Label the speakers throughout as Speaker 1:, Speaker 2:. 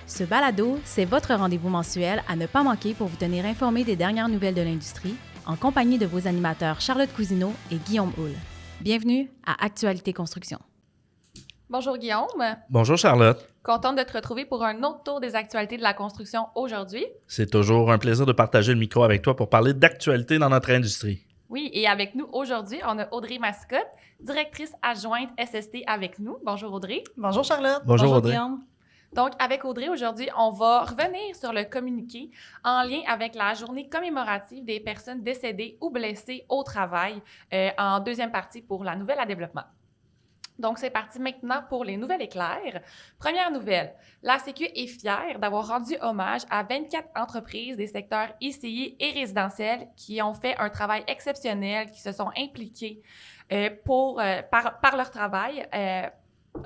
Speaker 1: Ce balado, c'est votre rendez-vous mensuel à ne pas manquer pour vous tenir informé des dernières nouvelles de l'industrie, en compagnie de vos animateurs Charlotte Cousineau et Guillaume Houle. Bienvenue à Actualité Construction.
Speaker 2: Bonjour Guillaume.
Speaker 3: Bonjour Charlotte.
Speaker 2: Contente de te retrouver pour un autre tour des actualités de la construction aujourd'hui.
Speaker 3: C'est toujours un plaisir de partager le micro avec toi pour parler d'actualité dans notre industrie.
Speaker 2: Oui, et avec nous aujourd'hui, on a Audrey Mascotte, directrice adjointe SST avec nous. Bonjour Audrey.
Speaker 4: Bonjour Charlotte.
Speaker 3: Bonjour Audrey.
Speaker 1: Guillaume.
Speaker 2: Donc, avec Audrey, aujourd'hui, on va revenir sur le communiqué en lien avec la journée commémorative des personnes décédées ou blessées au travail en deuxième partie pour la nouvelle à développement. Donc, c'est parti maintenant pour les nouvelles éclairs. Première nouvelle, la Sécu est fière d'avoir rendu hommage à 24 entreprises des secteurs ICI et résidentiels qui ont fait un travail exceptionnel, qui se sont impliquées par leur travail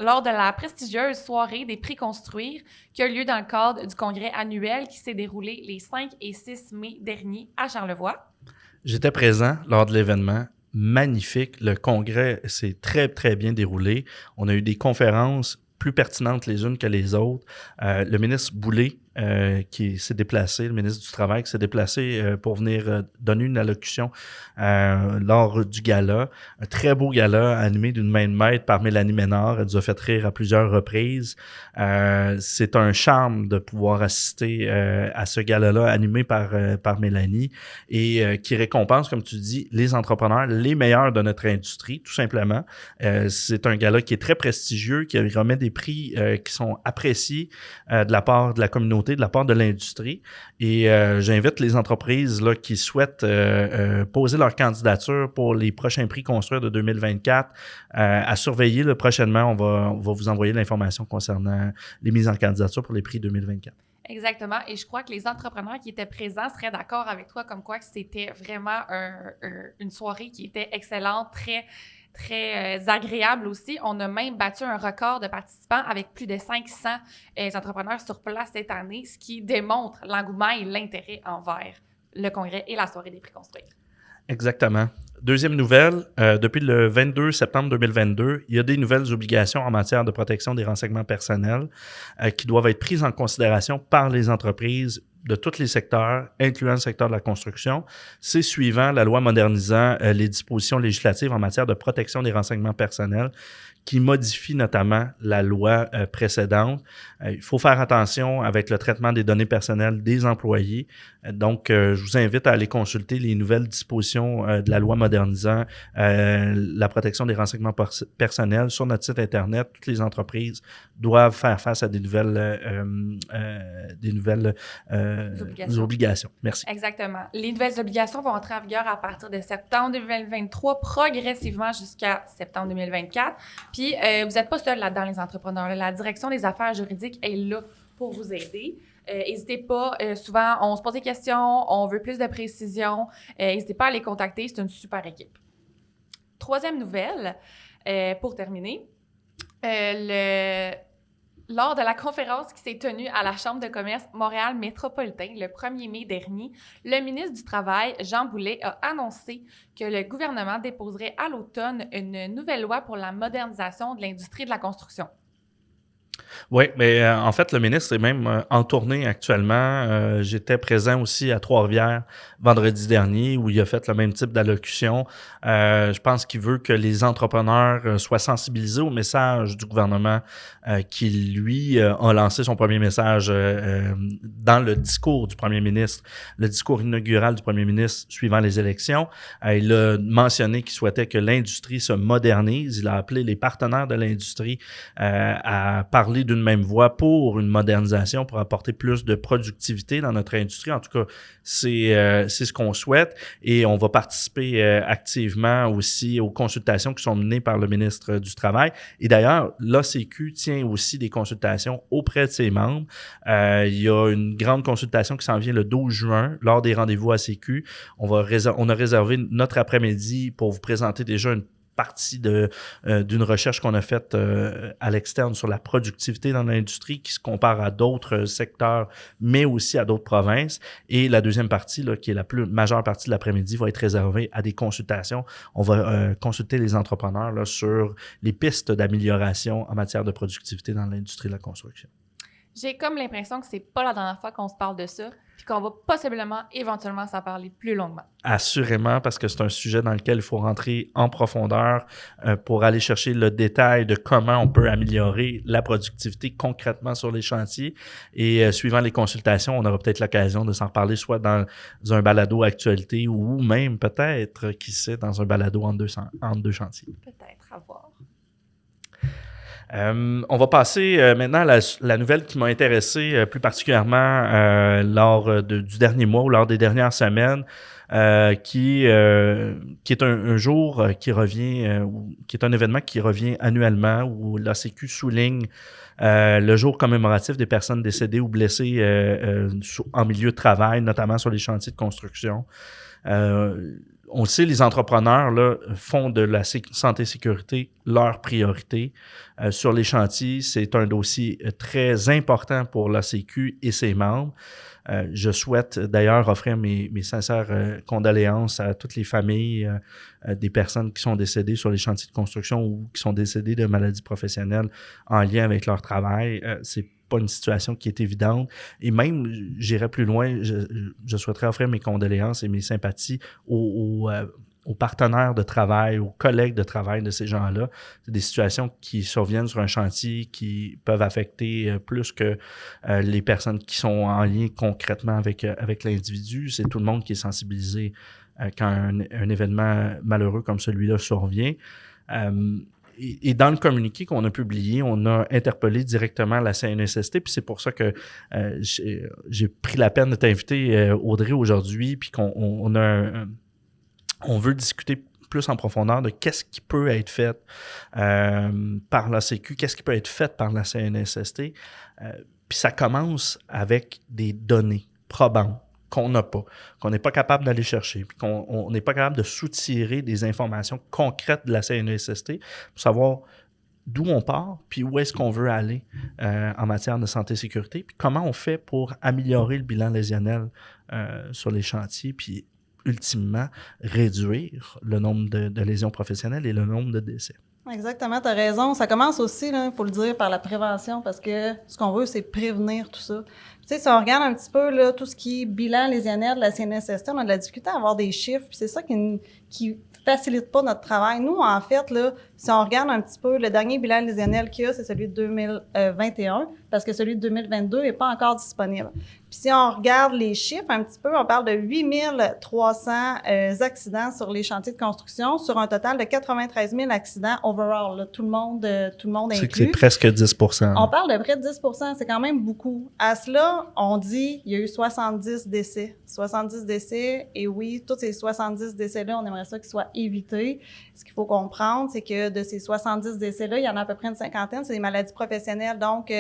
Speaker 2: lors de la prestigieuse soirée des prix Construire qui a eu lieu dans le cadre du congrès annuel qui s'est déroulé les 5 et 6 mai dernier à Charlevoix.
Speaker 3: J'étais présent lors de l'événement. Magnifique. Le congrès s'est très, très bien déroulé. On a eu des conférences plus pertinentes les unes que les autres. Le ministre Boulay, qui s'est déplacé, le ministre du Travail, qui s'est déplacé pour venir donner une allocution lors du gala. Un très beau gala animé d'une main de maître par Mélanie Ménard. Elle nous a fait rire à plusieurs reprises. C'est un charme de pouvoir assister à ce gala-là animé par Mélanie et qui récompense, comme tu dis, les entrepreneurs, les meilleurs de notre industrie, tout simplement. C'est un gala qui est très prestigieux, qui remet des prix qui sont appréciés de la part de la communauté, de la part de l'industrie. Et j'invite les entreprises là, qui souhaitent poser leur candidature pour les prochains prix Construire de 2024 à surveiller là, prochainement. On va vous envoyer l'information concernant les mises en candidature pour les prix 2024.
Speaker 2: Exactement. Et je crois que les entrepreneurs qui étaient présents seraient d'accord avec toi comme quoi que c'était vraiment une soirée qui était excellente, très agréable aussi. On a même battu un record de participants avec plus de 500 entrepreneurs sur place cette année, ce qui démontre l'engouement et l'intérêt envers le congrès et la soirée des prix Construire.
Speaker 3: Exactement. Deuxième nouvelle, depuis le 22 septembre 2022, il y a des nouvelles obligations en matière de protection des renseignements personnels qui doivent être prises en considération par les entreprises de tous les secteurs, incluant le secteur de la construction. C'est suivant la loi modernisant les dispositions législatives en matière de protection des renseignements personnels qui modifie notamment la loi précédente. Il faut faire attention avec le traitement des données personnelles des employés. Donc, je vous invite à aller consulter les nouvelles dispositions de la loi modernisant la protection des renseignements personnels sur notre site Internet. Toutes les entreprises doivent faire face à des nouvelles obligations. Merci.
Speaker 2: Exactement. Les nouvelles obligations vont entrer en vigueur à partir de septembre 2023, progressivement jusqu'à septembre 2024. Puis, vous n'êtes pas seul là-dedans, les entrepreneurs. La direction des affaires juridiques est là pour vous aider. N'hésitez pas, souvent, on se pose des questions, on veut plus de précision. N'hésitez pas à les contacter, c'est une super équipe. Troisième nouvelle, pour terminer, lors de la conférence qui s'est tenue à la Chambre de commerce Montréal métropolitain le 1er mai dernier, le ministre du Travail, Jean Boulet, a annoncé que le gouvernement déposerait à l'automne une nouvelle loi pour la modernisation de l'industrie de la construction.
Speaker 3: Oui, mais en fait, le ministre est même en tournée actuellement. J'étais présent aussi à Trois-Rivières vendredi dernier où il a fait le même type d'allocution. Je pense qu'il veut que les entrepreneurs soient sensibilisés au message du gouvernement qui, lui, a lancé son premier message dans le discours du premier ministre, le discours inaugural du premier ministre suivant les élections. Il a mentionné qu'il souhaitait que l'industrie se modernise. Il a appelé les partenaires de l'industrie à parler d'une même voix pour une modernisation, pour apporter plus de productivité dans notre industrie. En tout cas, c'est ce qu'on souhaite et on va participer activement aussi aux consultations qui sont menées par le ministre du Travail. Et d'ailleurs, l'ACQ tient aussi des consultations auprès de ses membres. Il y a une grande consultation qui s'en vient le 12 juin lors des rendez-vous ACQ. On a réservé notre après-midi pour vous présenter déjà une partie d'une recherche qu'on a faite à l'externe sur la productivité dans l'industrie qui se compare à d'autres secteurs, mais aussi à d'autres provinces. Et la deuxième partie, là, qui est la plus majeure partie de l'après-midi, va être réservée à des consultations. On va consulter les entrepreneurs là, sur les pistes d'amélioration en matière de productivité dans l'industrie de la construction.
Speaker 2: J'ai comme l'impression que c'est pas la dernière fois qu'on se parle de ça, puis qu'on va possiblement, éventuellement, s'en parler plus longuement.
Speaker 3: Assurément, parce que c'est un sujet dans lequel il faut rentrer en profondeur pour aller chercher le détail de comment on peut améliorer la productivité concrètement sur les chantiers. Et suivant les consultations, on aura peut-être l'occasion de s'en reparler soit dans un balado actualité ou même peut-être, qui sait, dans un balado entre deux chantiers.
Speaker 2: Peut-être, à voir.
Speaker 3: On va passer maintenant à la nouvelle qui m'a intéressé plus particulièrement lors du dernier mois ou lors des dernières semaines, qui est un jour qui revient, qui est un événement qui revient annuellement où l'ACQ souligne le jour commémoratif des personnes décédées ou blessées en milieu de travail, notamment sur les chantiers de construction. On le sait, les entrepreneurs là, font de la santé-sécurité leur priorité. Sur les chantiers, c'est un dossier très important pour l'ACQ et ses membres. Je souhaite d'ailleurs offrir mes sincères condoléances à toutes les familles des personnes qui sont décédées sur les chantiers de construction ou qui sont décédées de maladies professionnelles en lien avec leur travail. C'est pas une situation qui est évidente. Et même, j'irais plus loin, je souhaiterais offrir mes condoléances et mes sympathies aux partenaires de travail, aux collègues de travail de ces gens-là. C'est des situations qui surviennent sur un chantier qui peuvent affecter plus que les personnes qui sont en lien concrètement avec l'individu. C'est tout le monde qui est sensibilisé quand un événement malheureux comme celui-là survient. Et dans le communiqué qu'on a publié, on a interpellé directement la CNESST, puis c'est pour ça que j'ai pris la peine de t'inviter, Audrey, aujourd'hui, puis qu'on veut discuter plus en profondeur de qu'est-ce qui peut être fait par l'ACQ, qu'est-ce qui peut être fait par la CNESST. Puis ça commence avec des données probantes qu'on n'a pas, qu'on n'est pas capable d'aller chercher, puis qu'on n'est pas capable de soutirer des informations concrètes de la CNESST pour savoir d'où on part, puis où est-ce qu'on veut aller en matière de santé-sécurité, puis comment on fait pour améliorer le bilan lésionnel sur les chantiers, puis ultimement réduire le nombre de lésions professionnelles et le nombre de décès.
Speaker 4: Exactement, tu as raison. Ça commence aussi, il faut le dire, par la prévention, parce que ce qu'on veut, c'est prévenir tout ça. Tu sais, si on regarde un petit peu là, tout ce qui est bilan lésionnel de la CNESST, on a de la difficulté à avoir des chiffres, puis c'est ça qui facilite pas notre travail. Nous, en fait, là, si on regarde un petit peu, le dernier bilan lésionnel qu'il y a, c'est celui de 2021, parce que celui de 2022 n'est pas encore disponible. Puis si on regarde les chiffres un petit peu, on parle de 8300 accidents sur les chantiers de construction, sur un total de 93 000 accidents overall, là, tout le monde inclus.
Speaker 3: C'est presque 10 %.
Speaker 4: On parle de près de 10 %, c'est quand même beaucoup. À cela, on dit il y a eu 70 décès. 70 décès, et oui, tous ces 70 décès-là, on aimerait ça qu'ils soient évités. Ce qu'il faut comprendre, c'est que de ces 70 décès-là, il y en a à peu près une cinquantaine, c'est des maladies professionnelles, donc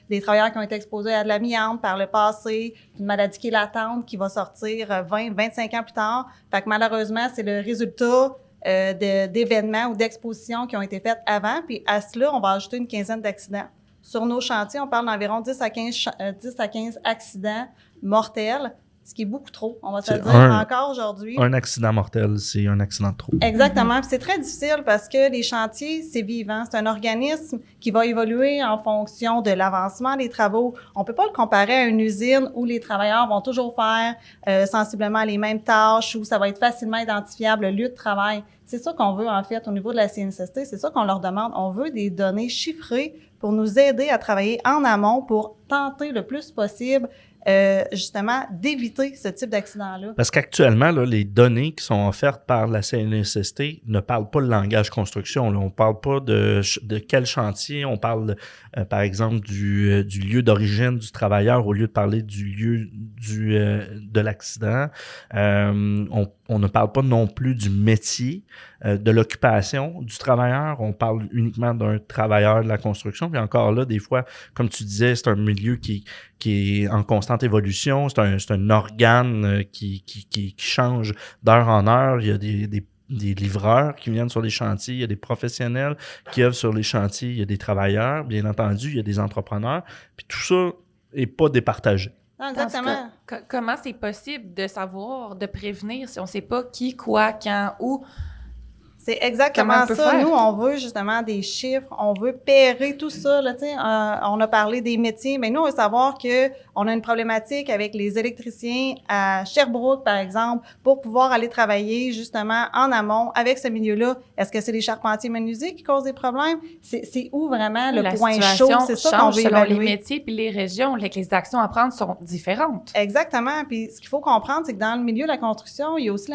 Speaker 4: des travailleurs qui ont été exposés à de l'amiante par le passé, une maladie qui est latente, qui va sortir 20-25 ans plus tard. Fait que malheureusement, c'est le résultat d'événements ou d'expositions qui ont été faites avant. Puis à cela, on va ajouter une quinzaine d'accidents. Sur nos chantiers, on parle d'environ 10 à 15 accidents mortels, ce qui est beaucoup trop, on va se le dire, encore aujourd'hui.
Speaker 3: Un accident mortel, c'est un accident de trop.
Speaker 4: Exactement. Puis c'est très difficile parce que les chantiers, c'est vivant. C'est un organisme qui va évoluer en fonction de l'avancement des travaux. On peut pas le comparer à une usine où les travailleurs vont toujours faire sensiblement les mêmes tâches, où ça va être facilement identifiable le lieu de travail. C'est ça qu'on veut, en fait, au niveau de la CNESST. C'est ça qu'on leur demande. On veut des données chiffrées pour nous aider à travailler en amont pour tenter le plus possible justement, d'éviter ce type d'accident-là.
Speaker 3: Parce qu'actuellement, là, les données qui sont offertes par la CNESST ne parlent pas le langage construction. Là. On ne parle pas de quel chantier. On parle, par exemple, du lieu d'origine du travailleur au lieu de parler du lieu de l'accident. On ne parle pas non plus du métier, de l'occupation du travailleur. On parle uniquement d'un travailleur de la construction. Puis encore là, des fois, comme tu disais, c'est un milieu qui est en constante évolution. C'est un organe qui change d'heure en heure. Il y a des livreurs qui viennent sur les chantiers, il y a des professionnels qui œuvrent sur les chantiers, il y a des travailleurs, bien entendu, il y a des entrepreneurs. Puis tout ça n'est pas départagé.
Speaker 4: Non, exactement.
Speaker 2: Comment c'est possible de savoir, de prévenir si on ne sait pas qui, quoi, quand, où?
Speaker 4: C'est exactement
Speaker 2: on peut
Speaker 4: ça.
Speaker 2: faire?
Speaker 4: Nous, on veut justement des chiffres, on veut pairer tout ça. Là, on a parlé des métiers, mais nous, on veut savoir qu'on a une problématique avec les électriciens à Sherbrooke, par exemple, pour pouvoir aller travailler justement en amont avec ce milieu-là. Est-ce que c'est les charpentiers menuisiers qui causent des problèmes? C'est où vraiment le
Speaker 2: La
Speaker 4: point
Speaker 2: situation
Speaker 4: chaud? C'est ça qu'on
Speaker 2: change
Speaker 4: veut
Speaker 2: selon
Speaker 4: évaluer.
Speaker 2: les métiers puis les régions. Les actions à prendre sont différentes.
Speaker 4: Exactement. Puis ce qu'il faut comprendre, c'est que dans le milieu de la construction, il y a aussi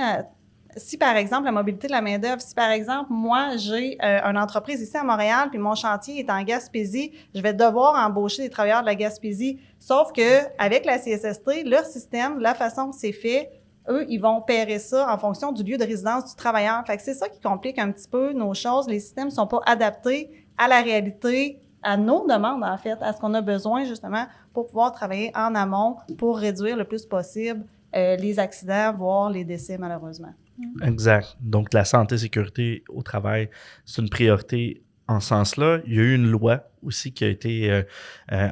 Speaker 4: si par exemple la mobilité de la main-d'œuvre, si par exemple moi j'ai une entreprise ici à Montréal puis mon chantier est en Gaspésie, je vais devoir embaucher des travailleurs de la Gaspésie. Sauf que avec la CSST, leur système, la façon que c'est fait, eux, ils vont payer ça en fonction du lieu de résidence du travailleur. Fait que c'est ça qui complique un petit peu nos choses. Les systèmes ne sont pas adaptés à la réalité, à nos demandes, en fait, à ce qu'on a besoin, justement, pour pouvoir travailler en amont pour réduire le plus possible les accidents, voire les décès, malheureusement.
Speaker 3: Exact. Donc, la santé et sécurité au travail, c'est une priorité en ce sens-là. Il y a eu une loi aussi qui a été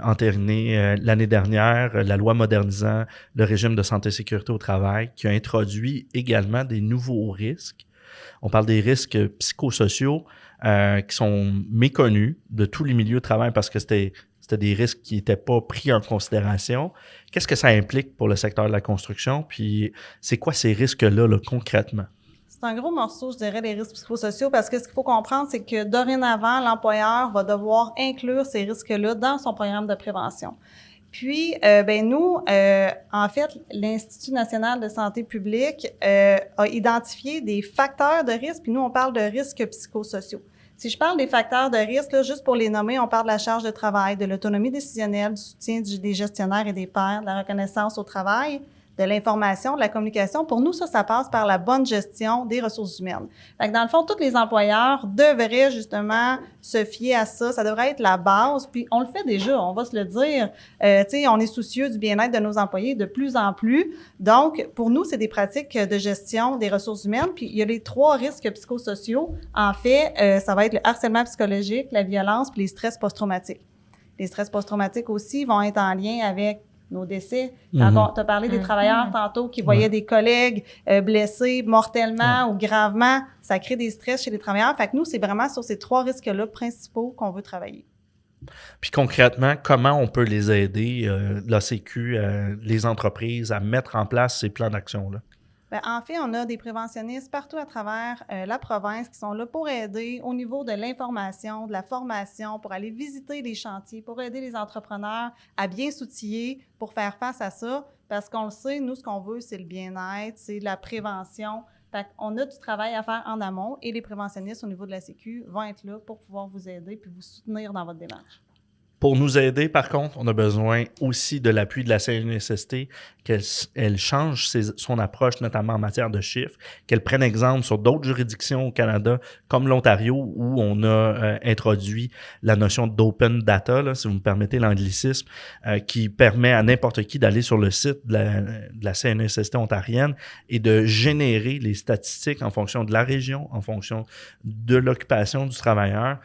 Speaker 3: entérinée l'année dernière, la loi modernisant le régime de santé et sécurité au travail, qui a introduit également des nouveaux risques. On parle des risques psychosociaux qui sont méconnus de tous les milieux de travail parce que c'était des risques qui n'étaient pas pris en considération. Qu'est-ce que ça implique pour le secteur de la construction? Puis, c'est quoi ces risques-là, là, concrètement?
Speaker 4: C'est un gros morceau, je dirais, les risques psychosociaux, parce que ce qu'il faut comprendre, c'est que dorénavant, l'employeur va devoir inclure ces risques-là dans son programme de prévention. Puis, nous, en fait, l'Institut national de santé publique a identifié des facteurs de risque, puis nous, on parle de risques psychosociaux. Si je parle des facteurs de risque, là, juste pour les nommer, on parle de la charge de travail, de l'autonomie décisionnelle, du soutien des gestionnaires et des pairs, de la reconnaissance au travail, de l'information, de la communication. Pour nous, ça passe par la bonne gestion des ressources humaines. Fait que dans le fond, tous les employeurs devraient justement se fier à ça. Ça devrait être la base. Puis on le fait déjà, on va se le dire. Tu sais, on est soucieux du bien-être de nos employés de plus en plus. Donc, pour nous, c'est des pratiques de gestion des ressources humaines. Puis il y a les 3 risques psychosociaux. En fait, ça va être le harcèlement psychologique, la violence, puis les stress post-traumatiques. Les stress post-traumatiques aussi vont être en lien avec nos décès. Quand tu as parlé des travailleurs tantôt qui voyaient des collègues blessés mortellement ou gravement, ça crée des stress chez les travailleurs. Fait que nous, c'est vraiment sur ces 3 risques-là principaux qu'on veut travailler.
Speaker 3: Puis concrètement, comment on peut les aider, l'ACQ, les entreprises, à mettre en place ces plans d'action-là?
Speaker 4: Bien, en fait, on a des préventionnistes partout à travers la province qui sont là pour aider au niveau de l'information, de la formation, pour aller visiter les chantiers, pour aider les entrepreneurs à bien s'outiller pour faire face à ça. Parce qu'on le sait, nous, ce qu'on veut, c'est le bien-être, c'est la prévention. Fait qu'on a du travail à faire en amont et les préventionnistes au niveau de la Sécu vont être là pour pouvoir vous aider puis vous soutenir dans votre démarche.
Speaker 3: Pour nous aider, par contre, on a besoin aussi de l'appui de la CNESST, qu'elle change son approche, notamment en matière de chiffres, qu'elle prenne exemple sur d'autres juridictions au Canada, comme l'Ontario, où on a introduit la notion d'open data, là, si vous me permettez l'anglicisme, qui permet à n'importe qui d'aller sur le site de la CNESST ontarienne et de générer les statistiques en fonction de la région, en fonction de l'occupation du travailleur,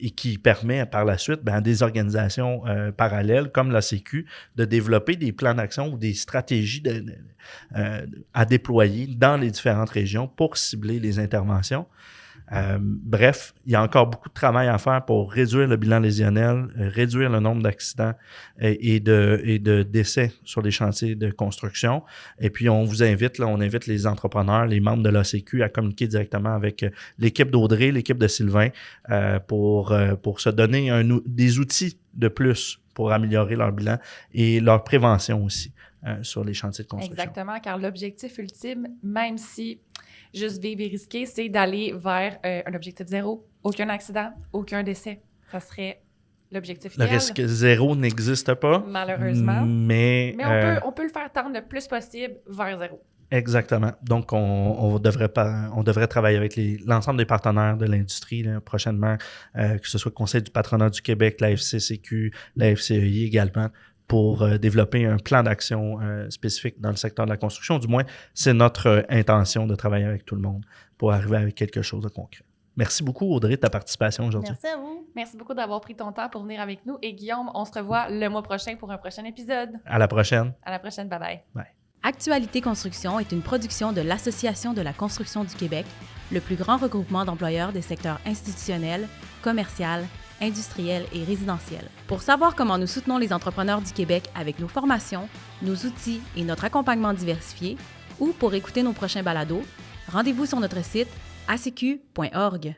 Speaker 3: et qui permet par la suite, des organisations parallèles comme la Sécu de développer des plans d'action ou des stratégies à déployer dans les différentes régions pour cibler les interventions. Bref, il y a encore beaucoup de travail à faire pour réduire le bilan lésionnel, réduire le nombre d'accidents et de décès sur les chantiers de construction. Et puis, on vous invite, là, on invite les entrepreneurs, les membres de l'ACQ à communiquer directement avec l'équipe d'Audrey, l'équipe de Sylvain pour se donner des outils de plus pour améliorer leur bilan et leur prévention aussi sur les chantiers de construction.
Speaker 2: Exactement, car l'objectif ultime, même si juste vivre et risquer, c'est d'aller vers un objectif 0, aucun accident, aucun décès. Ça serait l'objectif idéal.
Speaker 3: Le risque 0 n'existe pas.
Speaker 2: Malheureusement.
Speaker 3: Mais
Speaker 2: on peut le faire tendre le plus possible vers 0.
Speaker 3: Exactement. Donc, on devrait travailler avec l'ensemble des partenaires de l'industrie là, prochainement, que ce soit le Conseil du patronat du Québec, la FCCQ, la FCEI également, pour développer un plan d'action spécifique dans le secteur de la construction. Du moins, c'est notre intention de travailler avec tout le monde pour arriver avec quelque chose de concret. Merci beaucoup, Audrey, de ta participation aujourd'hui.
Speaker 4: Merci à vous.
Speaker 2: Merci beaucoup d'avoir pris ton temps pour venir avec nous. Et Guillaume, on se revoit le mois prochain pour un prochain épisode.
Speaker 3: À la prochaine.
Speaker 2: À la prochaine. Bye-bye.
Speaker 3: Bye.
Speaker 1: Actualité Construction est une production de l'Association de la construction du Québec le plus grand regroupement d'employeurs des secteurs institutionnels, commercial, industriel et résidentiel. Pour savoir comment nous soutenons les entrepreneurs du Québec avec nos formations, nos outils et notre accompagnement diversifié, ou pour écouter nos prochains balados, rendez-vous sur notre site acq.org.